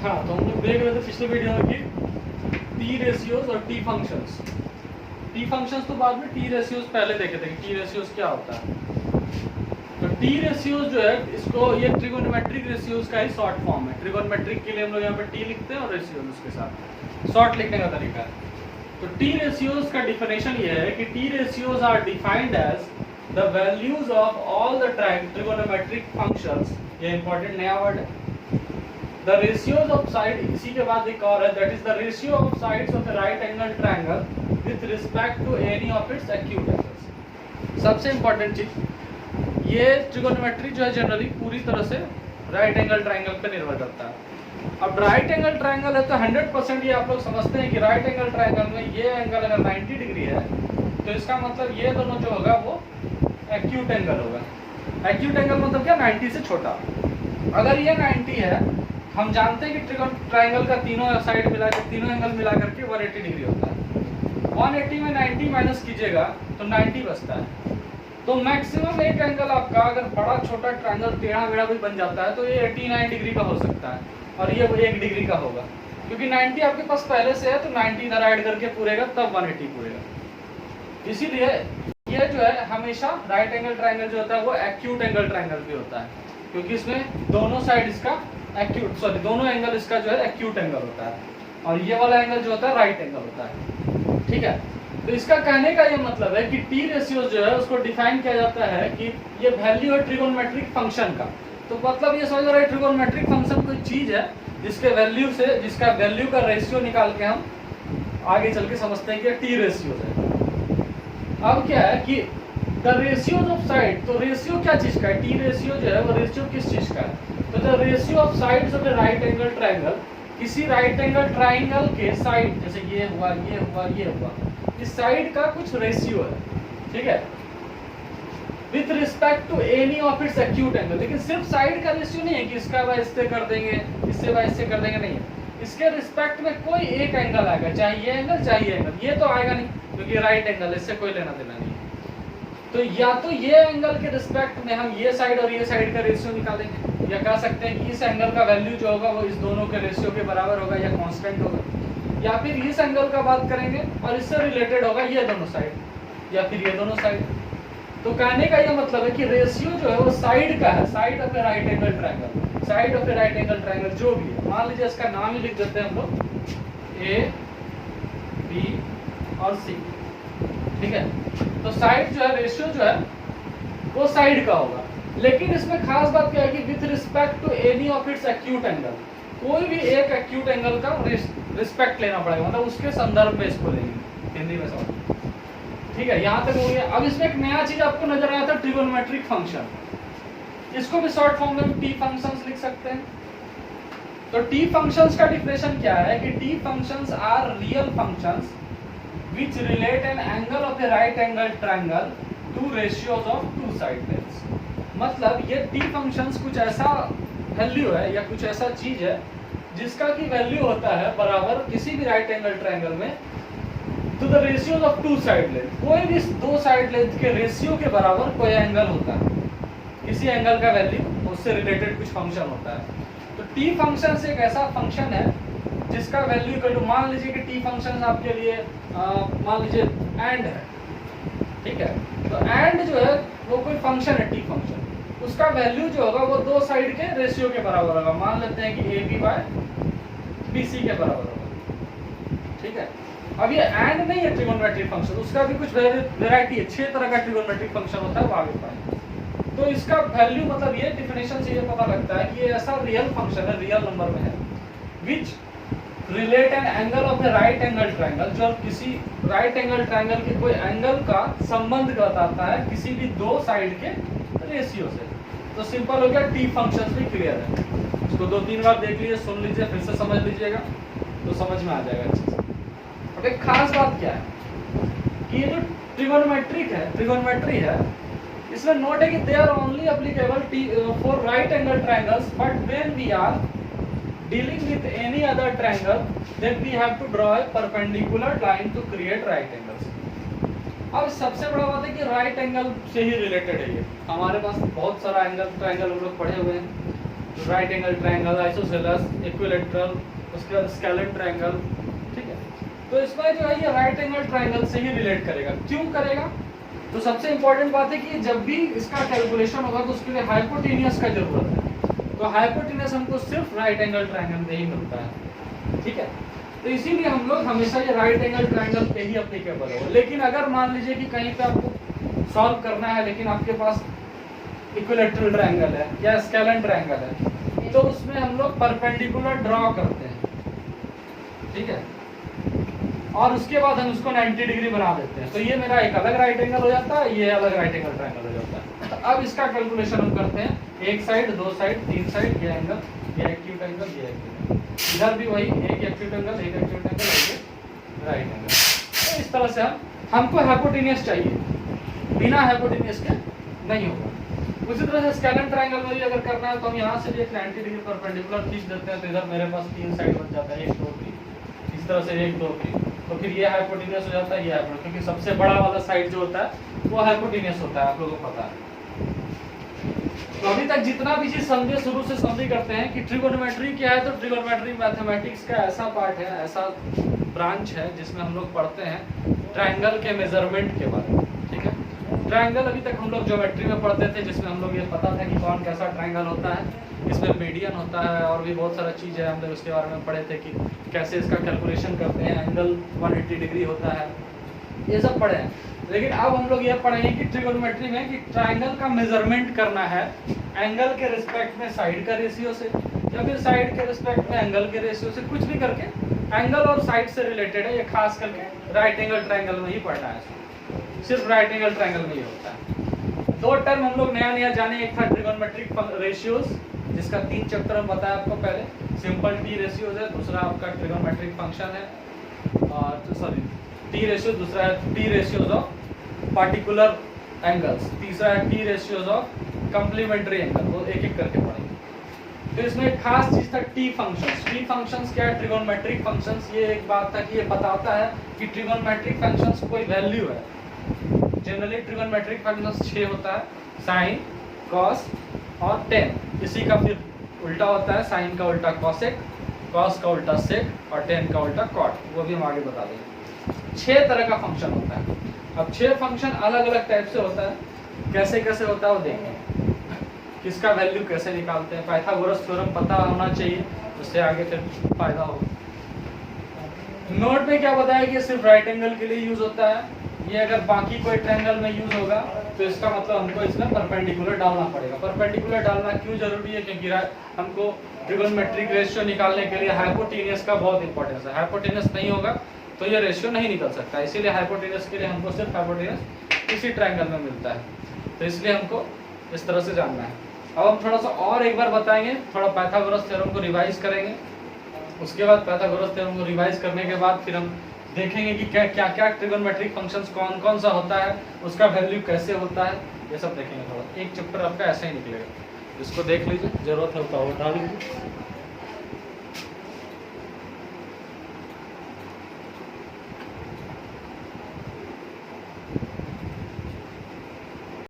हाँ, तो हम लोग देख रहे थे पिछले वीडियो में कि टी रेशियोज और टी फंक्शंस। टी फंक्शंस तो बाद में, टी रेशियोज पहले देखे थे कि टी रेशियोज क्या होता है। तो टी रेशियोज जो है, इसको ये ट्रिगोनोमेट्रिक रेशियोज का ही शॉर्ट फॉर्म है। ट्रिगोनोमेट्रिक के लिए हम लोग यहाँ पे टी लिखते हैं और रेशियोज उसके साथ शॉर्ट लिखने का तरीका है। तो टी रेशियोज का डिफिनेशन ये है कि T ratios are defined as the values of all the trigonometric functions. ये इंपॉर्टेंट नया वर्ड है। The ratios of side, इसी के बाद एक और है, that is the ratio of sides of a right angle triangle with respect to any of its acute angles। सबसे इम्पोर्टेंट चीज, ये ट्रिगोनोमेट्री जो है जनरली पूरी तरह से राइट एंगल ट्राइंगल पे निर्भर करता है। अब राइट एंगल ट्राइंगल है तो 100% ये आप लोग समझते हैं कि राइट एंगल ट्राइंगल में ये एंगल अगर 90 डिग्री है तो इसका मतलब ये दोनों जो होगा वो एक्यूट एंगल होगा। एक्यूट एंगल मतलब क्या, 90 से छोटा। अगर ये 90 है, हम जानते हैं कि ट्राइंगल का तीनों साइड मिलाकर, तीनों एंगल मिलाकर के 180 डिग्री होता है। 180 में 90 माइनस कीजिएगा तो 90 बचता है। तो मैक्सिमम एक एंगल आपका अगर बड़ा छोटा ट्राइंगल टेढ़ा मेढ़ा भी बन जाता है तो ये 89 डिग्री का हो सकता है और ये 1 डिग्री का होगा, क्योंकि 90 आपके पास पहले से है तो 90 इधर ऐड करके पूरेगा तब 180 पूरेगा। इसीलिए ये जो है हमेशा राइट एंगल ट्राइंगल जो होता है वो एक्यूट एंगल ट्राइंगल भी होता है, क्योंकि इसमें दोनों साइड इसका दोनों एंगल इसका जो है एक्यूट एंगल होता है और ये वाला एंगल जो होता है राइट एंगल होता है। ठीक है, तो इसका कहने का ये मतलब है कि टी रेशियो जो है उसको डिफाइन किया जाता है कि ये वैल्यू है ट्रिगोनोमेट्रिक फंक्शन का। तो मतलब ये समझ रहा है ट्रिगोनोमेट्रिक फंक्शन कोई चीज है जिसके वैल्यू से, जिसका वैल्यू का रेशियो निकाल के हम आगे चल के समझते हैं कि टी रेशियो है। अब क्या है कि द रेशियोज ऑफ साइड, तो रेशियो क्या चीज का है, टी रेशियो जो है वो रेशियो किस चीज का है, तो the ratio of sides of A right angle triangle, किसी राइट एंगल ट्रायंगल के साइड, जैसे ये हुआ ये हुआ ये हुआ, इस साइड का कुछ रेशियो है। ठीक है, with respect to any of its acute angle. लेकिन सिर्फ साइड का रेशियो नहीं है कि इसका बाय इससे कर देंगे, इससे बाय इससे कर देंगे, नहीं है। इसके रिस्पेक्ट में कोई एक एंगल आएगा, चाहे ये एंगल चाहे ये एंगल, ये तो आएगा नहीं क्योंकि राइट एंगल, इससे कोई लेना देना नहीं है। तो या तो ये एंगल के रिस्पेक्ट में हम ये साइड और ये साइड का रेशियो निकालेंगे, या कह सकते हैं कि इस एंगल का वैल्यू जो होगा वो इस दोनों के रेशियो के बराबर होगा या कांस्टेंट होगा, या फिर इस एंगल का बात करेंगे और इससे रिलेटेड होगा ये दोनों साइड या फिर ये दोनों साइड। तो कहने का ये मतलब है कि रेशियो जो है वो साइड का है, side of A right angle triangle, side of A right angle triangle जो भी है। मान लीजिए इसका नाम ही लिख देते हैं हम लोग ए बी और सी। ठीक है, तो साइड जो है, रेशियो जो है वो साइड का होगा। लेकिन इसमें खास बात क्या है कि with respect to any of its acute angle, कोई भी एक एक्यूट एंगल का रिस्पेक्ट लेना पड़ेगा, मतलब उसके संदर्भ में इसको लेंगे, हिंदी में समझ। ठीक है, यहाँ तक हो गया। अब इसमें एक नया चीज आपको नजर आया था, ट्रिगोनोमेट्रिक फंक्शन। इसको भी शॉर्ट फॉर्म में टी फंक्शंस लिख सकते हैं। तो टी फंक्शंस का डिफिनेशन क्या है कि T functions are real functions which relate an angle of a right angle triangle to ratios of two side lengths। मतलब ये टी फंक्शंस कुछ ऐसा वैल्यू है या कुछ ऐसा चीज है जिसका की वैल्यू होता है बराबर किसी भी राइट एंगल ट्रायंगल में to the ratios of two side length. कोई भी दो साइड लेंथ के रेशियो के बराबर कोई एंगल होता है, किसी एंगल का वैल्यू उससे रिलेटेड कुछ फंक्शन होता है। तो टी फंक्शन एक ऐसा फंक्शन है जिसका वैल्यू इक्वल टू, मान लीजिए कि टी फंक्शन आपके लिए मान लीजिए एंड है। ठीक है, तो एंड जो है वो कोई फंक्शन है टी फंक्शन, उसका वैल्यू जो होगा वो दो साइड के रेशियो के बराबर होगा। मान लेते हैं कि A B by B C के बराबर होगा। ठीक है, अब ये एंड नहीं है ट्रिगोनोमेट्रिक फंक्शन, उसका भी कुछ वेराइटी है, 6 तरह का ट्रिगोनोमेट्रिक फंक्शन होता है, वो आगे पाएंगे। तो इसका वैल्यू मतलब ये डिफिनेशन से ये पता लगता है कि ये ऐसा रियल फंक्शन है, रियल नंबर में है, विच relate an angle of A right angle triangle, जो किसी राइट एंगल ट्रायंगल के कोई एंगल का संबंध बताता है किसी भी दो साइड के रेशियो से। तो सिंपल हो गया, टी फंक्शंस भी क्लियर है। इसको 2-3 बार देख लीजिए, सुन लीजिए, फिर से समझ लीजिएगा तो समझ में आ जाएगा अच्छे से। अब एक खास बात क्या है कि ये जो ट्रिगोनोमेट्री है, इसमें नोट है कि they are only applicable for right angle triangles, but when we are dealing with any other triangle then we have to draw a perpendicular line to create right angles। अब सबसे बड़ा बात है कि राइट एंगल से ही related है ये। हमारे पास बहुत सारा एंगल ट्रायंगल हम लोग पढ़े हुए हैं, right angle triangle, isosceles, equilateral, उसके बाद स्केलेन ट्रायंगल, ठीक है। तो इसमें जो है ये राइट एंगल ट्रायंगल से ही रिलेट करेगा। क्यों करेगा? तो सबसे इंपॉर्टेंट बात है कि जब भी इसका कैलकुलेशन होगा तो उसके लिए हाइपोटेनियस का जरूरत है। तो हाइपोटेनियस हमको सिर्फ राइट एंगल ट्रायंगल में ही मिलता है, ठीक है। तो इसीलिए हम लोग हमेशा ये राइट एंगल ट्रायंगल पे ही अप्लीकेबल हो। लेकिन अगर मान लीजिए कि कहीं पे आपको सॉल्व करना है लेकिन आपके पास इक्विलैटरल ट्रायंगल है या स्केलेन ट्रायंगल है, तो उसमें हम लोग परपेंडिकुलर ड्रॉ करते हैं, ठीक है, और उसके बाद हम उसको 90 डिग्री बना देते हैं। तो ये मेरा एक अलग राइट एंगल हो जाता है, ये अलग राइट एंगल ट्रायंगल हो जाता है। तो अब इसका कैलकुलेशन हम करते हैं, एक साइड, दो साइड, तीन साइड, ये एंगल, ये एक्यूट एंगल, ये एक्यूट एंगल, इधर भी वही एक एक्यूट एंगल, एक एक्यूट एंगल, एक राइट एंगल। तो इस तरह से हमको हाइपोटेनियस चाहिए, बिना हाइपोटेनियस के नहीं होगा। उसी तरह से स्केलेन ट्रायंगल में भी अगर करना है तो हम यहाँ से भी एक 90 डिग्री परपेंडिकुलर खींच देते हैं। तो इधर मेरे पास तीन साइड बन जाता है, 1 2 3, इस तरह से 1 2 3। तो फिर ये हाइपोटेनियस हो जाता है, ये हाइपोटेनियस, क्योंकि सबसे बड़ा वाला साइड जो होता है वो हाइपोटेनियस होता है, आप लोगों को पता है। तो अभी तक जितना भी चीज समझे, शुरू से समझी करते हैं कि ट्रिगोनोमेट्री क्या है। तो ट्रिगोनोमेट्री मैथमेटिक्स का ऐसा पार्ट है, ऐसा ब्रांच है जिसमें हम लोग पढ़ते हैं ट्रायंगल के मेजरमेंट के बारे में, ठीक है। ट्रायंगल अभी तक हम लोग ज्योमेट्री में पढ़ते थे, जिसमें हम लोग ये पता था कि कौन कैसा ट्रायंगल होता है, इसमें मीडियन होता है और भी बहुत सारा चीज़ है। हम लोग उसके बारे में पढ़े थे कि कैसे इसका कैलकुलेशन करते हैं, एंगल 180 डिग्री होता है, ये सब पढ़े हैं। लेकिन अब हम लोग ये पढ़ेंगे कि ट्रिगोनोमेट्री में कि ट्रायंगल का मेजरमेंट करना है एंगल के रिस्पेक्ट में साइड का रेशियो से, या फिर साइड के रिस्पेक्ट में एंगल के रेशियो से, कुछ भी करके एंगल और साइड से रिलेटेड है। ये खास करके राइट एंगल ट्रायंगल में ही पढ़ना है, सिर्फ राइट एंगल ट्रायंगल में ही होता है। दो टर्म हम लोग नया नया जाने, एक था ट्रिगोनोमेट्रिक रेशियोज, जिसका 3 चैप्टर हम बताया आपको पहले। सिंपल टी रेशियोज है, दूसरा आपका ट्रिगोनोमेट्रिक फंक्शन है, और सॉरी टी रेशियो, दूसरा है T ratios of particular angles, तीसरा है T ratios of complementary angle. वो एक एक करके पढ़ेंगे। तो इसमें एक खास चीज था टी फंक्शंस। टी फंक्शंस क्या है? Trigonometric functions. ये एक बात था कि ये बताता है कि ट्रिगोनोमेट्रिक फंक्शंस कोई वैल्यू है। जनरली ट्रिगोनोमेट्रिक फंक्शंस 6 होता है, साइन, कॉस और टेन। इसी का फिर उल्टा होता है, साइन का उल्टा कॉसेक, कॉस का उल्टा सेक और टेन का उल्टा कॉट। वो भी हम आगे बता देंगे। 6 तरह का फंक्शन होता है। अब 6 फंक्शन अलग अलग टाइप से होता है। कैसे कैसे होता है वो देखेंगे, किसका वैल्यू कैसे निकालते हैं। पाइथागोरस थ्योरम पता होना चाहिए, उससे आगे फिर फायदा होगा। नोट में क्या बताया कि सिर्फ राइट एंगल के लिए यूज होता है। ये अगर बाकी कोई ट्रायंगल में यूज होगा तो इसका मतलब हमको इसमें परपेंडिकुलर डालना पड़ेगा। परपेंडिकुलर डालना क्यों जरूरी है? क्योंकि हमको ट्रिगोनोमेट्रिक रेशियो निकालने के लिए हाइपोटेनियस का बहुत इंपॉर्टेंस है। हाइपोटेनियस नहीं होगा तो ये रेशियो नहीं निकल सकता। इसीलिए हाइपोटेनियस के लिए हमको सिर्फ हाइपोटेनियस इसी ट्रायंगल में मिलता है। तो इसलिए हमको इस तरह से जानना है। अब हम थोड़ा सा और एक बार बताएंगे, थोड़ा पाइथागोरस थ्योरम को रिवाइज करेंगे। उसके बाद पाइथागोरस थ्योरम को रिवाइज करने के बाद फिर हम देखेंगे कि क्या क्या क्या ट्रिगोनोमेट्रिक फंक्शंस कौन कौन सा होता है, उसका वैल्यू कैसे होता है, ये सब देखेंगे। थोड़ा एक चैप्टर आपका ऐसा ही निकलेगा, इसको देख लीजिए, जरूरत है तो डाल लीजिए।